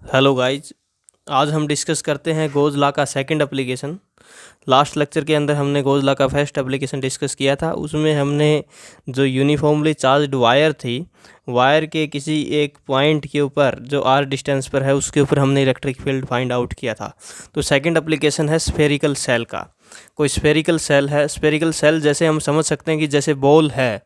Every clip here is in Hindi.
Hello guys. आज हम डिस्कस करते हैं गोज लॉ का सेकंड एप्लीकेशन। लास्ट लेक्चर के अंदर हमने गोज लॉ का फर्स्ट एप्लीकेशन डिस्कस किया था। उसमें हमने जो यूनिफॉर्मली चार्ज्ड वायर थी, वायर के किसी एक पॉइंट के ऊपर जो आर डिस्टेंस पर है उसके ऊपर हमने इलेक्ट्रिक फील्ड फाइंड आउट किया था। तो सेकंड एप्लीकेशन है स्फेरिकल सेल का। कोई स्फेरिकल सेल है, स्फेरिकल सेल जैसे हम समझ सकते हैं कि जैसे बॉल है,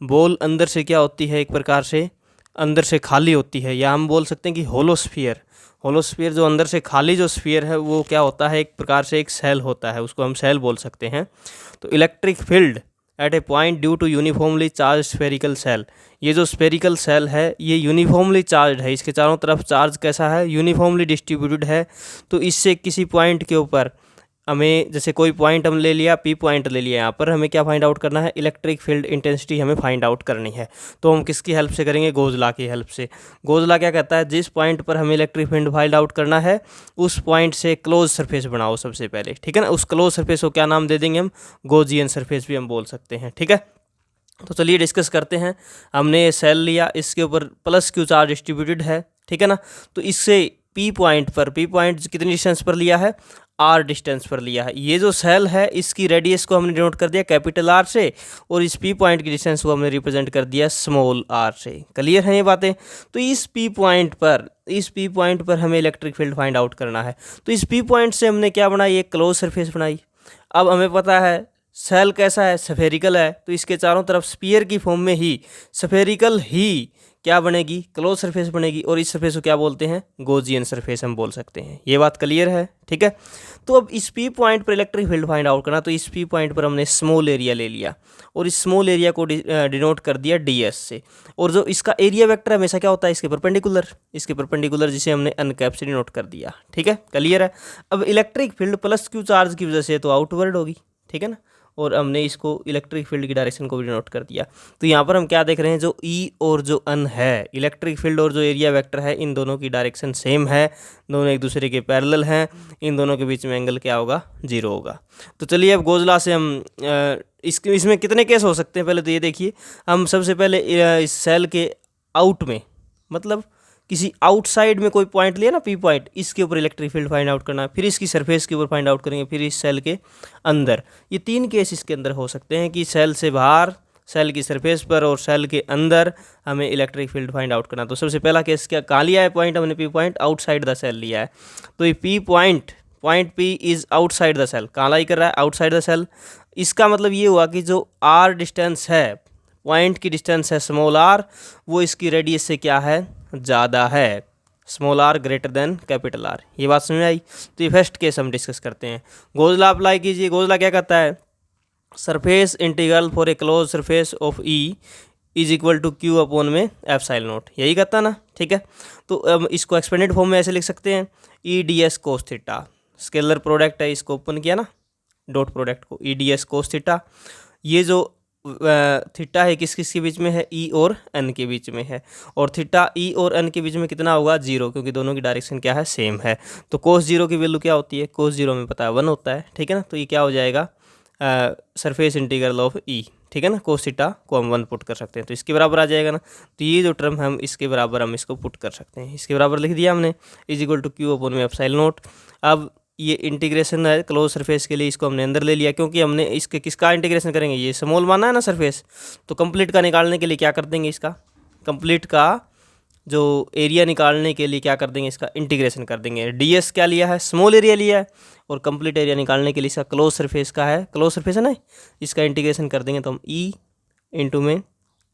बॉल अंदर से क्या होती है, एक प्रकार से अंदर से खाली होती है, या हम बोल सकते हैं कि होलोस्फीयर। होलोस्फीयर जो अंदर से खाली जो स्फीयर है वो क्या होता है, एक प्रकार से एक सेल होता है, उसको हम सेल बोल सकते हैं। तो electric field at a point due to uniformly charged spherical shell, ये जो स्फेरिकल सेल है ये यूनिफॉर्मली चार्ज है, इसके चारों तरफ चार्ज कैसा है, यूनिफॉर्मली डिस्ट्रीब्यूटेड है। तो इससे किसी पॉइंट के ऊपर हमें, जैसे कोई पॉइंट हम ले लिया, पी पॉइंट ले लिया, यहाँ पर हमें क्या फाइंड आउट करना है, इलेक्ट्रिक फील्ड इंटेंसिटी हमें फाइंड आउट करनी है। तो हम किसकी हेल्प से करेंगे, गोज लॉ की हेल्प से। गोज लॉ क्या कहता है, जिस पॉइंट पर हमें इलेक्ट्रिक फील्ड फाइंड आउट करना है उस पॉइंट से क्लोज सरफेस बनाओ सबसे पहले, ठीक है ना। उस क्लोज सरफेस को क्या नाम दे देंगे हम, गोजियन सरफेस भी हम बोल सकते हैं, ठीक है। तो चलिए डिस्कस करते हैं। हमने सेल लिया, इसके ऊपर प्लस क्यू चार्ज डिस्ट्रीब्यूटेड है, ठीक है ना। तो इससे पी पॉइंट पर, पी पॉइंट कितनी डिस्टेंस पर लिया है, आर डिस्टेंस पर लिया है। ये जो सेल है इसकी रेडियस को हमने डिनोट कर दिया कैपिटल आर से, और इस पी पॉइंट की डिस्टेंस को हमने रिप्रेजेंट कर दिया स्मॉल आर से। क्लियर है ये बातें। तो इस पी पॉइंट पर हमें इलेक्ट्रिक फील्ड फाइंड आउट करना है। तो इस पी पॉइंट से हमने क्या बनाई, एक क्लोज सरफेस बनाई। अब हमें पता है सेल कैसा है, स्फेरिकल है, तो इसके चारों तरफ स्पीयर की फॉर्म में ही स्फेरिकल ही क्या बनेगी, क्लोज सरफेस बनेगी, और इस सरफेस को क्या बोलते हैं, गोजियन सरफेस हम बोल सकते हैं। ये बात क्लियर है, ठीक है। तो अब इस पी पॉइंट पर इलेक्ट्रिक फील्ड फाइंड आउट करना, तो इस पी पॉइंट पर हमने स्मॉल एरिया ले लिया और इस स्मॉल एरिया को डिनोट कर दिया ds से। और जो इसका एरिया वेक्टर हमेशा क्या होता है, इसके परपेंडिकुलर जिसे हमने अनकैप से डिनोट कर दिया, ठीक है, क्लियर है। अब electric field plus Q charge की वजह से तो आउटवर्ड होगी, ठीक है ना, और हमने इसको इलेक्ट्रिक फील्ड की डायरेक्शन को भी डिनोट कर दिया। तो यहाँ पर हम क्या देख रहे हैं, जो ई और जो अन है, इलेक्ट्रिक फील्ड और जो एरिया वेक्टर है, इन दोनों की डायरेक्शन सेम है, दोनों एक दूसरे के पैरेलल हैं, इन दोनों के बीच में एंगल क्या होगा, 0 होगा। तो चलिए अब गोज लॉ से हम इसमें कितने केस हो सकते हैं, पहले तो ये देखिए। हम सबसे पहले इस सेल के आउट में, मतलब किसी आउटसाइड में कोई पॉइंट लिया ना, पी पॉइंट, इसके ऊपर इलेक्ट्रिक फील्ड फाइंड आउट करना है, फिर इसकी सरफेस के ऊपर फाइंड आउट करेंगे, फिर इस सेल के अंदर। ये 3 केस इसके अंदर हो सकते हैं कि सेल से बाहर, सेल की सरफेस पर और सेल के अंदर हमें इलेक्ट्रिक फील्ड फाइंड आउट करना। तो सबसे पहला केस क्या, कहाँ लिया है पॉइंट, हमने P point outside the shell लिया है। तो ये P point P is outside the shell, कहाँ लाई कर रहा है, आउटसाइड द सेल। इसका मतलब ये हुआ कि जो आर डिस्टेंस है, पॉइंट की डिस्टेंस है स्मॉल आर, वो इसकी रेडियस से क्या है, ज़्यादा है, small R greater than capital R. ये बात समझ में आई। तो ये फर्स्ट केस हम डिस्कस करते हैं। गोज लॉ अप्लाई कीजिए। गोज लॉ क्या कहता है, surface integral for a close surface of E is equal to Q upon में एप्सिलॉन नॉट, यही कहता है ना, ठीक है। तो अब इसको एक्सपेंडेड फॉर्म में ऐसे लिख सकते हैं, E D S cos theta, scalar product है, इसको ओपन किया ना, डॉट प्रोडक्ट को, E D S cos theta. ये जो थीटा है किस किस के बीच में है, ई और एन के बीच में है, और थीटा ई और एन के बीच में कितना होगा, 0, क्योंकि दोनों की डायरेक्शन क्या है, सेम है। तो कोस 0 की वैल्यू क्या होती है, कोस 0 में पता है 1 होता है, ठीक है ना। तो ये क्या हो जाएगा, सरफेस इंटीग्रल ऑफ ई, ठीक है ना, कोस थीटा को हम 1 पुट कर सकते हैं, तो इसके बराबर आ जाएगा ना। तो ये जो टर्म हम इसके बराबर हम इसको पुट कर सकते हैं, इसके बराबर लिख दिया हमने, is equal to Q upon में एप्सिलॉन नॉट। अब ये इंटीग्रेशन है क्लोज सरफेस के लिए, इसको हमने अंदर ले लिया, क्योंकि हमने इसके किसका इंटीग्रेशन करेंगे, ये स्मॉल माना है ना सरफेस, तो कंप्लीट का निकालने के लिए क्या कर देंगे, इसका कंप्लीट का जो एरिया निकालने के लिए क्या कर देंगे, इसका इंटीग्रेशन कर देंगे। ds क्या लिया है, स्मॉल एरिया लिया है, और कंप्लीट एरिया निकालने के लिए इसका क्लोज सरफेस का है, क्लोज सरफेस है ना, इसका इंटीग्रेशन कर देंगे। तो हम e इंटू में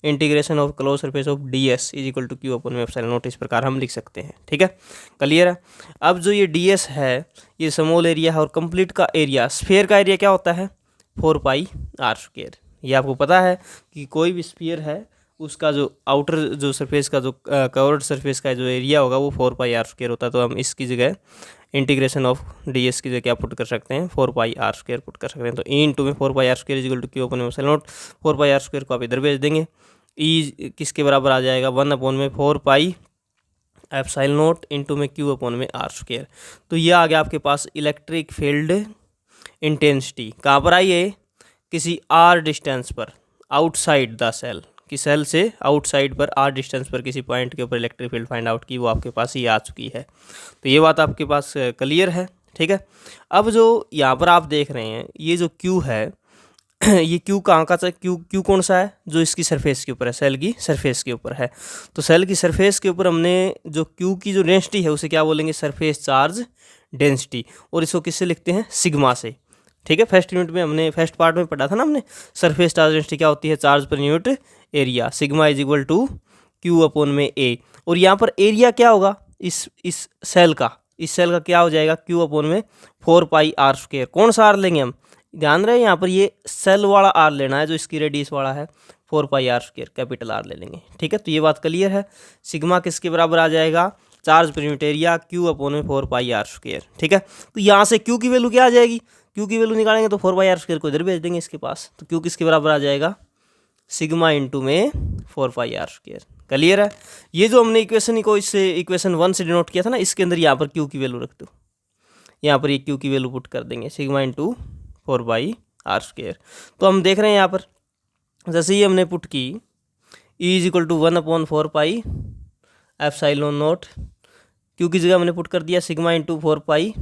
integration of close surface of ds is equal to Q upon में एप्सिलॉन नॉट, इस प्रकार हम लिख सकते हैं, ठीक है, क्लियर है। अब जो ये ds है, ये स्मॉल एरिया है, और कंप्लीट का एरिया, स्फीयर का एरिया क्या होता है, 4πr²। ये आपको पता है कि कोई भी स्फीयर है उसका जो आउटर जो सरफेस का जो कवर्ड सरफेस का जो एरिया होगा वो 4πr² होता है। तो हम इसकी जगह इंटीग्रेशन ऑफ ds की जगह क्या पुट कर सकते हैं, 4πr² पुट कर सकते हैं। तो ई इंटू में 4πr² is equal to Q upon में एप्सिलॉन नॉट, 4πr² को आप इधर भेज देंगे, ई किसके बराबर आ जाएगा, 1 अपॉन में 4π एप्सिलॉन नॉट इंटू में क्यू अपॉन में r²। तो ये आ गया आपके पास इलेक्ट्रिक फील्ड इंटेंसिटी, कहाँ पर आई है, किसी r डिस्टेंस पर आउटसाइड द सेल, कि सेल से आउटसाइड पर आर डिस्टेंस पर किसी पॉइंट के ऊपर इलेक्ट्रिक फील्ड फाइंड आउट की, वो आपके पास ही आ चुकी है। तो ये बात आपके पास क्लियर है, ठीक है। अब जो यहाँ पर आप देख रहे हैं ये जो क्यू है ये क्यू कहाँ का क्यू क्यू कौन सा है, जो इसकी सरफेस के ऊपर है, सेल की सरफेस के ऊपर है। तो सेल की सरफेस के ऊपर हमने जो क्यू की जो डेंसिटी है उसे क्या बोलेंगे, सरफेस चार्ज डेंसिटी, और इसको किससे लिखते हैं, सिग्मा से, ठीक है। फर्स्ट यूनिट में हमने फर्स्ट पार्ट में पढ़ा था ना हमने, सरफेस चार्ज डेंसिटी क्या होती है, charge per unit area, sigma is equal to Q upon में ए। और यहाँ पर एरिया क्या होगा इस सेल का, इस सेल का क्या हो जाएगा, क्यू अपॉन में 4 पाई आर स्क्वायर। कौन सा आर लेंगे हम, ध्यान रहे यहाँ पर ये सेल वाला आर लेना है जो इसकी रेडियस वाला है, 4 pi R square, capital R ले लेंगे, ठीक है। तो ये बात क्लियर है। सिग्मा किसके बराबर आ जाएगा, charge per unit area Q upon में 4 पाई आर स्क्वायर, ठीक है। तो यहाँ से क्यू की वैल्यू क्या आ जाएगी, क्यू की वैल्यू निकालेंगे तो 4 पाई आर स्क्वायर को इधर भेज देंगे इसके पास, तो क्यू किसके बराबर आ जाएगा, सिग्मा इंटू में 4 पाई आर स्क्वायर। क्लियर है। ये जो हमने इक्वेशन को इससे इक्वेशन 1 से डिनोट किया था ना, इसके अंदर यहाँ पर क्यू की वैल्यू रख दो, यहाँ पर ये क्यू की वैल्यू पुट कर देंगे, sigma into 4 pi R square. तो हम देख रहे हैं यहाँ पर जैसे ही हमने पुट की E is equal to 1 upon 4 pi epsilon naught, Q की जगह हमने पुट कर दिया sigma into 4 pi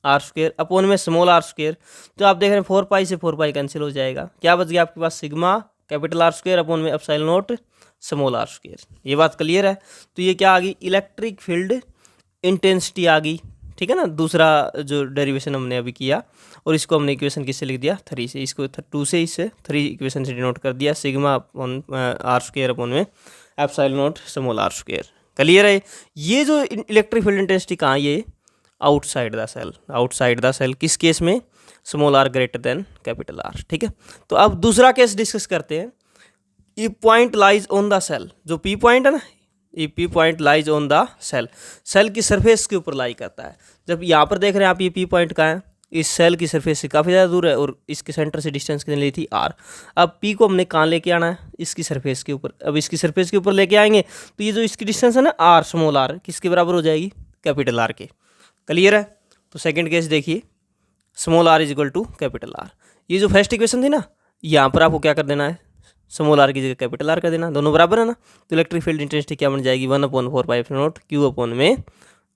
R square upon में स्मॉल आर स्क्वायर। तो आप देख रहे हैं 4 पाई से 4 पाई कैंसिल हो जाएगा, क्या बच गया आपके पास, sigma capital R square upon में epsilon naught small R square. ये बात क्लियर है। तो ये क्या आ गई, इलेक्ट्रिक फील्ड इंटेंसिटी आ गई, ठीक है ना। दूसरा जो डेरिवेशन हमने अभी किया, और इसको हमने इक्वेशन किससे लिख दिया, 3 से, इसको 2 से, इससे 3 इक्वेशन से डिनोट कर दिया, sigma upon R square upon में epsilon naught small R square. Clear है। ये जो इलेक्ट्रिक फील्ड इंटेंसिटी कहाँ, ये outside the cell, outside the cell, किस केस में, small R greater than capital R, ठीक है। तो अब दूसरा केस डिस्कस करते हैं। E point lies on the cell, जो पी पॉइंट है ना, E P point lies on the cell, cell की सरफेस के ऊपर लाई करता है। जब यहाँ पर देख रहे हैं आप, ये पी पॉइंट का है, इस सेल की सरफेस से काफ़ी ज़्यादा दूर है, और इसके सेंटर से डिस्टेंस कितनी ली थी, आर। अब पी को हमने कहाँ लेके आना है, इसकी सरफेस के ऊपर। अब इसकी सरफेस के ऊपर लेके आएंगे तो ये जो इसकी डिस्टेंस है ना, आर, स्मॉल आर, किसके बराबर हो जाएगी, कैपिटल आर के। क्लियर है। तो सेकंड केस देखिए, small R is equal to capital R. ये जो फर्स्ट इक्वेशन थी ना, यहाँ पर आपको क्या कर देना है, स्मॉल आर की जगह कैपिटल आर कर देना, दोनों बराबर है ना। तो इलेक्ट्रिक फील्ड इंटेंसिटी क्या बन जाएगी, 1 upon 4 pi epsilon naught Q upon में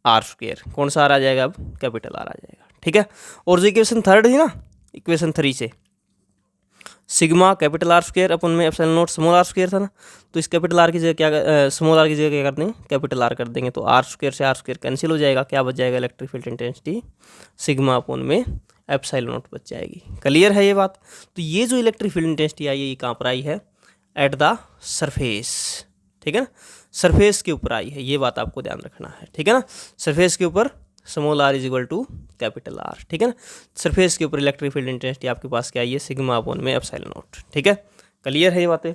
आर स्क्वायर। कौन सा आर आ जाएगा, अब कैपिटल आर आ जाएगा, ठीक है। और जो इक्वेशन थर्ड थी ना, इक्वेशन 3 से sigma capital R square upon में epsilon naught small R square था ना, तो इस कैपिटल आर की जगह क्या, स्मॉल आर की जगह क्या कर देंगे, कैपिटल आर कर देंगे। तो आर स्क्वायर से आर स्क्वायर कैंसिल हो जाएगा, क्या बच जाएगा, इलेक्ट्रिक फील्ड इंटेंसिटी सिग्मा अपन में एप्सिलॉन नॉट बच जाएगी। क्लियर है ये बात। तो ये जो इलेक्ट्रिक फील्ड इंटेंसिटी आई है, ये कहाँ पर आई है, एट द सरफेस, ठीक है ना, सरफेस के ऊपर आई है। ये बात आपको ध्यान रखना है, ठीक है ना। सरफेस के ऊपर small R is equal to capital R, ठीक है ना। सरफेस के ऊपर इलेक्ट्रिक फील्ड इंटेंसिटी आपके पास क्या आई है, सिग्मा अपॉन में एप्सिलॉन नॉट, ठीक है। क्लियर है ये बातें।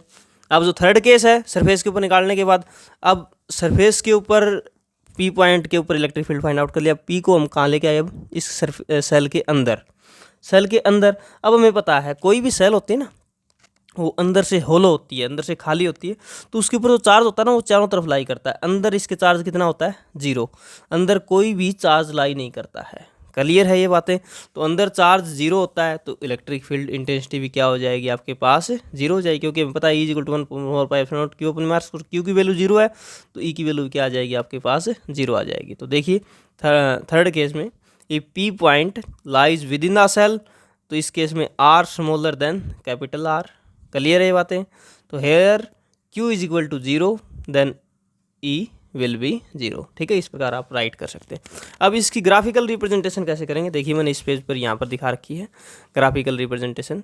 अब जो थर्ड केस है, सरफेस के ऊपर निकालने के बाद, अब सरफेस के ऊपर पी पॉइंट के ऊपर इलेक्ट्रिक फील्ड फाइंड आउट कर लिया। पी को हम कहाँ लेके आए, अब इस सेल के अंदर, सेल के अंदर। अब हमें पता है कोई भी सेल होती है ना, वो अंदर से होलो होती है, अंदर से खाली होती है, तो उसके ऊपर जो चार्ज होता है ना, वो चारों तरफ लाई करता है। अंदर इसके चार्ज कितना होता है, 0, अंदर कोई भी चार्ज लाई नहीं करता है। क्लियर है ये बातें। तो अंदर चार्ज 0 होता है, तो इलेक्ट्रिक फील्ड इंटेंसिटी भी क्या हो जाएगी आपके पास, 0 हो जाएगी, क्योंकि हमें पता है E = 1/4 पाई एप्सिलॉन नॉट क्यू अपॉन में आर स्क्वायर। क्यू की वैल्यू 0 है, तो ई की वैल्यू क्या आ जाएगी आपके पास, 0 आ जाएगी। तो देखिए थर्ड केस में, ये P point lies within the shell, तो इस केस में R smaller than capital R. Clear है ये बातें। तो here Q is equal to 0 then E will be 0, ठीक है। इस प्रकार आप राइट कर सकते हैं। अब इसकी ग्राफिकल रिप्रेजेंटेशन कैसे करेंगे, देखिए मैंने इस पेज पर यहाँ पर दिखा रखी है ग्राफिकल रिप्रेजेंटेशन।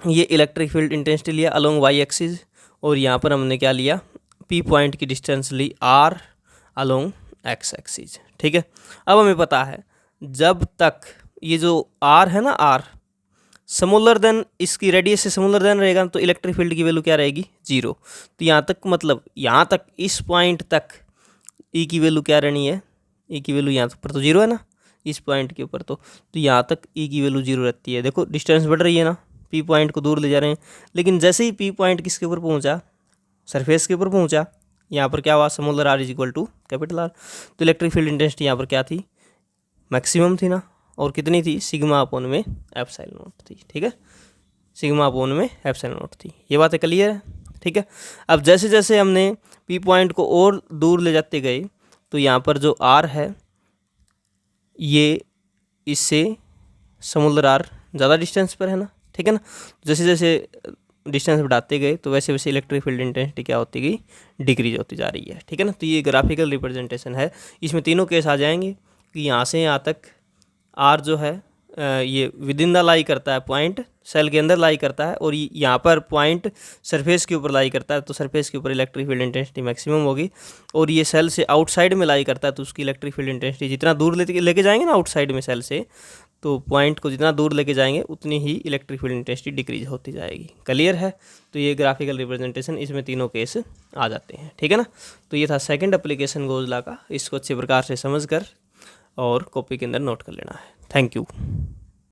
ये इलेक्ट्रिक फील्ड इंटेंसिटी लिया अलोंग वाई एक्सिस, और यहाँ पर हमने क्या लिया, पी पॉइंट की डिस्टेंस ली आर अलोंग एक्स एक्सिस, ठीक है। अब हमें पता है जब तक ये जो आर है ना, आर स्मॉलर देन, इसकी रेडियस से स्मॉलर देन रहेगा, तो इलेक्ट्रिक फील्ड की वैल्यू क्या रहेगी, 0। तो यहाँ तक, मतलब यहाँ तक, इस पॉइंट तक ई की वैल्यू क्या रहनी है, ई की वैल्यू यहाँ पर तो 0 है ना, इस पॉइंट के ऊपर तो यहाँ तक ई की वैल्यू 0 रहती है। देखो डिस्टेंस बढ़ रही है ना, पी पॉइंट को दूर ले जा रहे हैं, लेकिन जैसे ही पी पॉइंट किसके ऊपर पहुँचा, सरफेस के ऊपर पहुँचा, यहाँ पर क्या हुआ, smaller R is equal to capital R. तो इलेक्ट्रिक फील्ड इंटेंसिटी यहाँ पर क्या थी, मैक्सिमम थी ना, और कितनी थी, सिग्मा अपॉन में एप्सिलॉन नॉट थी, ठीक है, सिग्मा अपॉन में एप्सिलॉन नॉट थी। ये बातें क्लियर है, ठीक है। अब जैसे जैसे हमने पी पॉइंट को और दूर ले जाते गए तो यहाँ पर जो आर है ये इससे समुद्र आर ज़्यादा डिस्टेंस पर है ना, ठीक है ना। जैसे जैसे डिस्टेंस बढ़ाते गए तो वैसे वैसे इलेक्ट्रिक फील्ड इंटेंसिटी क्या होती गई, डिक्रीज होती जा रही है, ठीक है ना। तो ये ग्राफिकल रिप्रेजेंटेशन है, इसमें तीनों केस आ जाएंगे कि यहाँ से यहाँ तक आर जो है ये विद इन द लाई करता है, पॉइंट सेल के अंदर लाई करता है, और यहाँ पर पॉइंट सरफेस के ऊपर लाई करता है, तो सरफेस के ऊपर इलेक्ट्रिक फील्ड इंटेंसिटी मैक्सिमम होगी। और ये सेल से आउटसाइड में लाई करता है तो उसकी इलेक्ट्रिक फील्ड इंटेंसिटी जितना दूर लेके जाएंगे ना आउटसाइड में सेल से, तो पॉइंट को जितना दूर लेके जाएंगे उतनी ही इलेक्ट्रिक फील्ड इंटेंसिटी डिक्रीज होती जाएगी। क्लियर है। तो ये ग्राफिकल रिप्रेजेंटेशन, इसमें तीनों केस आ जाते हैं, ठीक है ना। तो ये था सेकंड एप्लीकेशन गोज लॉ का, इसको अच्छे प्रकार से समझ कर और कॉपी के अंदर नोट कर लेना है। Thank you.